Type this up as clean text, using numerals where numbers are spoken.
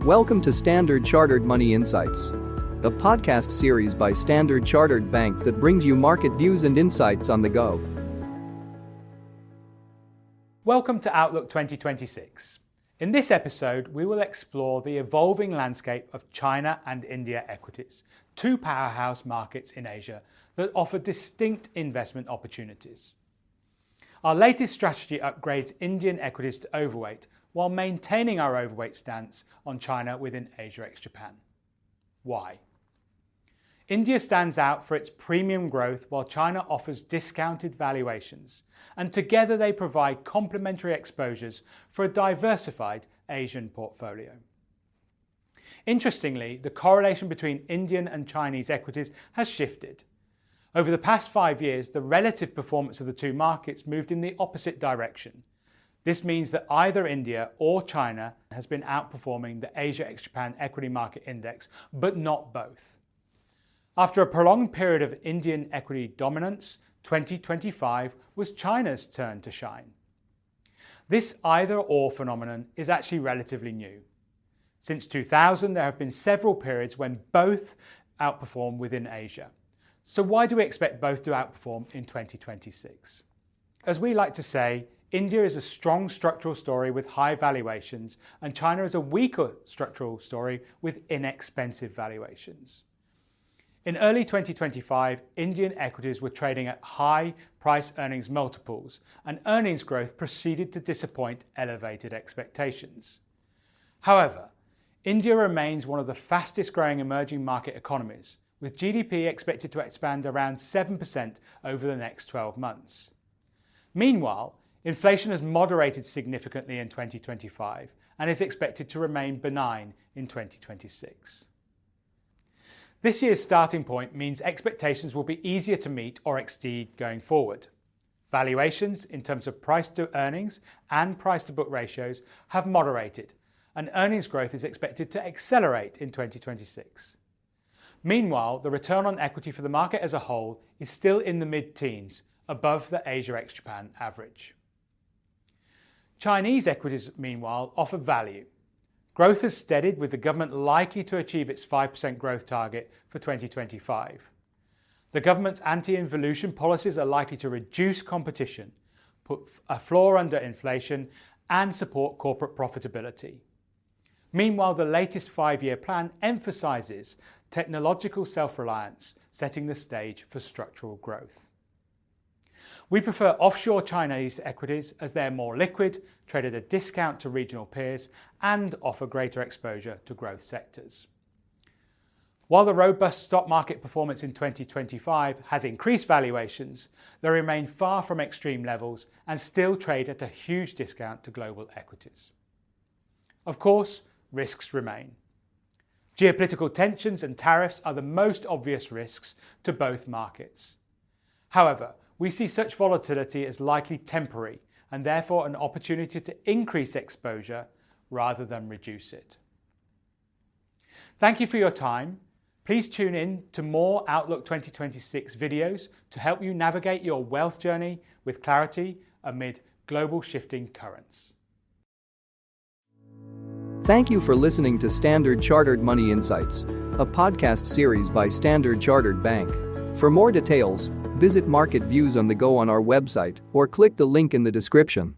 Welcome to Standard Chartered Money Insights, a podcast series by Standard Chartered Bank that brings you market views and insights on the go. Welcome to Outlook 2026. In this episode, we will explore the evolving landscape of China and India equities, two powerhouse markets in Asia that offer distinct investment opportunities. Our latest strategy upgrades Indian equities to overweight while maintaining our overweight stance on China within Asia ex-Japan. Why? India stands out for its premium growth while China offers discounted valuations, and together they provide complementary exposures for a diversified Asian portfolio. Interestingly, the correlation between Indian and Chinese equities has shifted. Over the past 5 years, the relative performance of the two markets moved in the opposite direction. This means that either India or China has been outperforming the Asia ex-Japan equity market index, but not both. After a prolonged period of Indian equity dominance, 2025 was China's turn to shine. This either-or phenomenon is actually relatively new. Since 2000, there have been several periods when both outperform within Asia. So why do we expect both to outperform in 2026? As we like to say, India is a strong structural story with high valuations, and China is a weaker structural story with inexpensive valuations. In early 2025, Indian equities were trading at high price-earnings multiples, and earnings growth proceeded to disappoint elevated expectations. However, India remains one of the fastest-growing emerging market economies, with GDP expected to expand around 7% over the next 12 months. Meanwhile, inflation has moderated significantly in 2025 and is expected to remain benign in 2026. This year's starting point means expectations will be easier to meet or exceed going forward. Valuations in terms of price to earnings and price to book ratios have moderated, and earnings growth is expected to accelerate in 2026. Meanwhile, the return on equity for the market as a whole is still in the mid-teens, above the Asia ex-Japan average. Chinese equities, meanwhile, offer value. Growth has steadied, with the government likely to achieve its 5% growth target for 2025. The government's anti-involution policies are likely to reduce competition, put a floor under inflation, and support corporate profitability. Meanwhile, the latest 5-year plan emphasises technological self-reliance, setting the stage for structural growth. We prefer offshore Chinese equities as they are more liquid, trade at a discount to regional peers, and offer greater exposure to growth sectors. While the robust stock market performance in 2025 has increased valuations, they remain far from extreme levels and still trade at a huge discount to global equities. Of course, risks remain. Geopolitical tensions and tariffs are the most obvious risks to both markets. However, we see such volatility as likely temporary and therefore an opportunity to increase exposure rather than reduce it. Thank you for your time. Please tune in to more Outlook 2026 videos to help you navigate your wealth journey with clarity amid global shifting currents. Thank you for listening to Standard Chartered Money Insights, a podcast series by Standard Chartered Bank. For more details, visit Market Views on the Go on our website or click the link in the description.